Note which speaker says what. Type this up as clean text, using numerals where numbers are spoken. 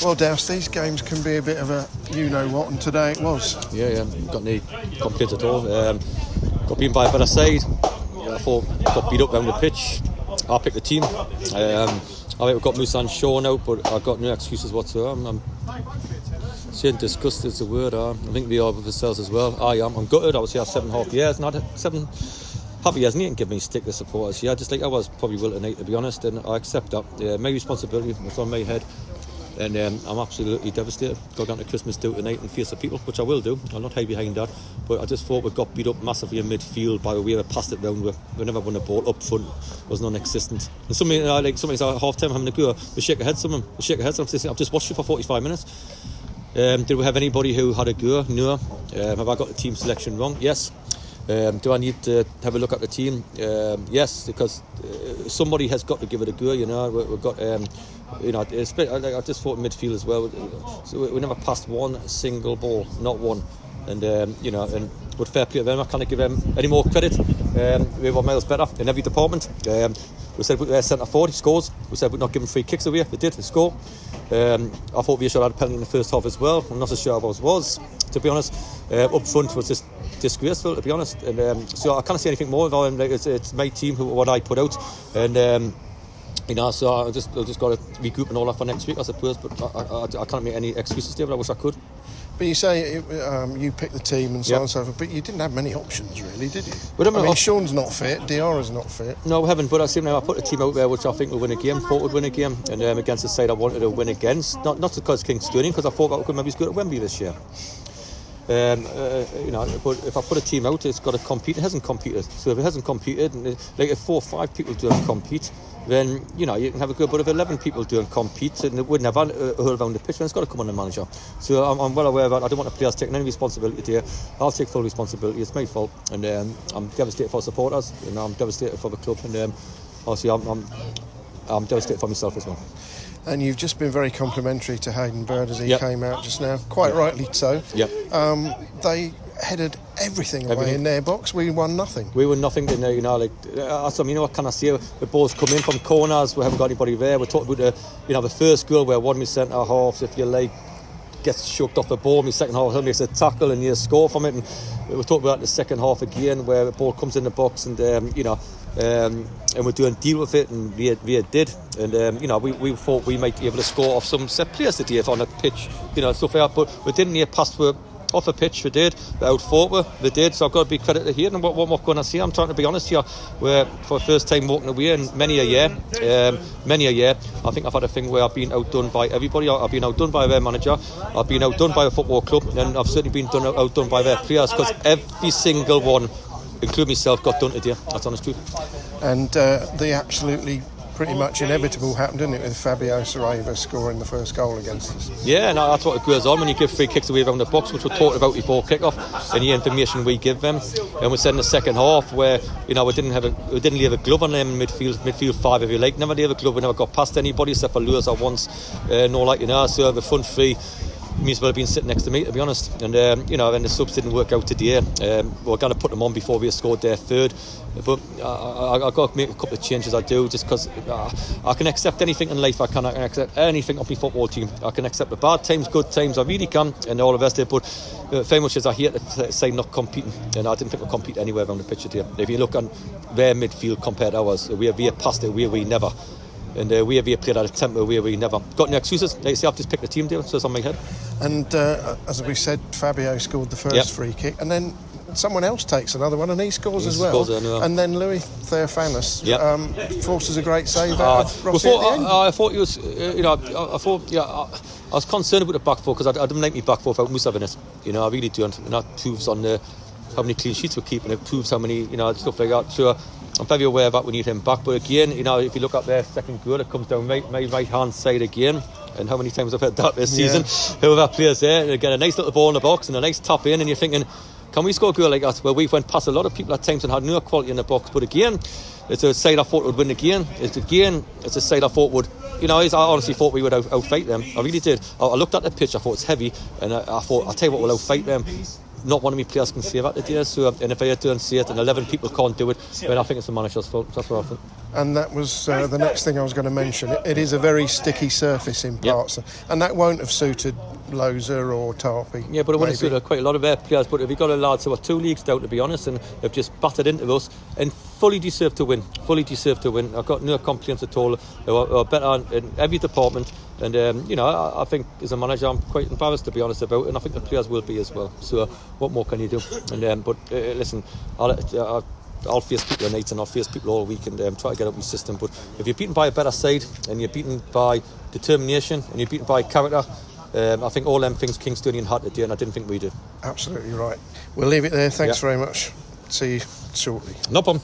Speaker 1: Well, Dowse, these games can be a bit of a you-know-what, and today it was.
Speaker 2: Yeah, got any complaints at all. Got beaten by a better side. I thought got beat up down the pitch. I picked the team. I think we've got Musa and Shaw now, but I've got no excuses whatsoever. I'm saying disgusted is the word. I think we are with ourselves as well. I'm gutted. I was here 7.5 years, not 7.5 years, and he didn't give me stick the supporters. Yeah, just like I was probably will tonight, to be honest, and I accept that. My responsibility was on my head. And I'm absolutely devastated. Go down to Christmas do tonight and face the people, which I will do. I'll not hide behind that. But I just thought we got beat up massively in midfield by the way we passed it round. We never won a ball up front. It was non-existent. And somebody's at half time having a go. We shake our heads at them. I've just watched it for 45 minutes. Did we have anybody who had a go? No. Have I got the team selection wrong? Yes. Do I need to have a look at the team? Yes, because somebody has got to give it a go. We've got. I just thought midfield as well. So we never passed one single ball, not one. And and with fair play to them, I can't give them any more credit. We were miles better in every department. We said we're centre forward, he scores. We said we're not giving free kicks away. We did, he scored. I thought we should have had a penalty in the first half as well. I'm not so sure I was, to be honest. Up front was just disgraceful, to be honest. And so I can't say anything more about him. It's my team, what I put out. And so I just got to regroup and all that for next week, I suppose. But I can't make any excuses, David. I wish I could.
Speaker 1: But you say you picked the team and so on and so forth, but you didn't have many options, really, did you? Sean's not fit, Diarra's not fit.
Speaker 2: No, we haven't, but I put a team out there which I think will win a game, thought would win a game, and against the side I wanted to win against. Not because Kingstonian, because I thought that we could maybe go to Wembley this year. But if I put a team out, it's got to compete. It hasn't competed. So if it hasn't competed, and if 4 or 5 people don't compete, then you can have a good. But if 11 people don't compete, and it wouldn't have a whole around the pitch, then it's got to come on the manager. So I'm well aware of that. I don't want the players taking any responsibility here. I'll take full responsibility. It's my fault, and I'm devastated for supporters, and I'm devastated for the club, and obviously I'm devastated for myself as well.
Speaker 1: And you've just been very complimentary to Hayden Bird as he came out just now, quite rightly so.
Speaker 2: Yep.
Speaker 1: They headed everything away in their box. We won nothing.
Speaker 2: We won nothing, didn't we? What can I say? The balls come in from corners. We haven't got anybody there. We're talking about the first goal where one of my centre halves, if you like, gets shoved off the ball. My second half makes a tackle and you score from it. And we're talking about the second half again, where the ball comes in the box and and we're doing deal with it, and we did. And we thought we might be able to score off some set players today on the pitch, stuff like that. But we didn't get past off the pitch. We did. We outfought we did. So I've got to be credit to here. And what we're going to see, I'm trying to be honest here. We're for the first time walking away in many a year. I think I've had a thing where I've been outdone by everybody. I've been outdone by their manager. I've been outdone by a football club, and I've certainly been outdone by their players, because every single one, including myself, got done today. That's honest truth.
Speaker 1: And the absolutely pretty much inevitable happened, didn't it, with Fabio Saraiva scoring the first goal against us?
Speaker 2: Yeah, no, that's what it goes on when you give free kicks away around the box, which we talked about before kick-off, and the information we give them. And we said in the second half where we didn't leave a glove on them in midfield 5, if you like. Never leave a glove. We never got past anybody except for Lewis once. So the front three means well have been sitting next to me, to be honest. And and the subs didn't work out today. We're going to put them on before we scored their third. But I've got to make a couple of changes. I do, just because I can accept anything in life. I can accept anything of my football team. I can accept the bad times, good times. I really can, and all the rest of it. But very much as I hate to say not competing, and I didn't think we compete anywhere around the pitch today. If you look on their midfield compared to ours, we have passed it where we never. And we have played at a tempo where we never got any excuses. Like I say, I've just picked the team deal, so it's on my head.
Speaker 1: And as we said, Fabio scored the first free kick, and then someone else takes another one and he scores as well. And then Louis Theophanis forces a great save out of Rossi at the end.
Speaker 2: I thought he was, I was concerned about the back four, because I didn't like my back four without Musa in it. I really don't. And that proves on how many clean sheets we're keeping. It proves how many, stuff like that. So I'm very aware that we need him back. But again, if you look at their second goal, it comes down my right-hand side again. And how many times I've heard that this season? Whoever plays there, they get a nice little ball in the box and a nice tap in, and you're thinking, can we score a goal like that? Well, we've went past a lot of people at times and had no quality in the box. But again, it's a side I thought would win again. It's a side I thought would, I honestly thought we would outfight them. I really did. I looked at the pitch, I thought it's heavy, and I thought, I'll tell you what, we'll outfight them. not one of my players can say that today. So, and if I had to say it, and 11 people can't do it, then I think it's the manager's fault. That's what I think.
Speaker 1: And that was the next thing I was going to mention. It is a very sticky surface in parts, and that won't have suited Loza or Tarpey.
Speaker 2: Yeah, but it would have suited quite a lot of their players. But if you've got a lads who are 2 leagues down, to be honest, and have just battered into us and fully deserve to win. I've got no complaints at all. They are better in every department. And I think as a manager, I'm quite embarrassed, to be honest, about it, and I think the players will be as well. So what more can you do? And listen, I'll face people at night and I'll face people all week and try to get up my system. But if you're beaten by a better side and you're beaten by determination and you're beaten by character, I think all them things Kingstonian had to do, and I didn't think we did.
Speaker 1: Absolutely right. We'll leave it there. Thanks very much. See you shortly.
Speaker 2: No problem.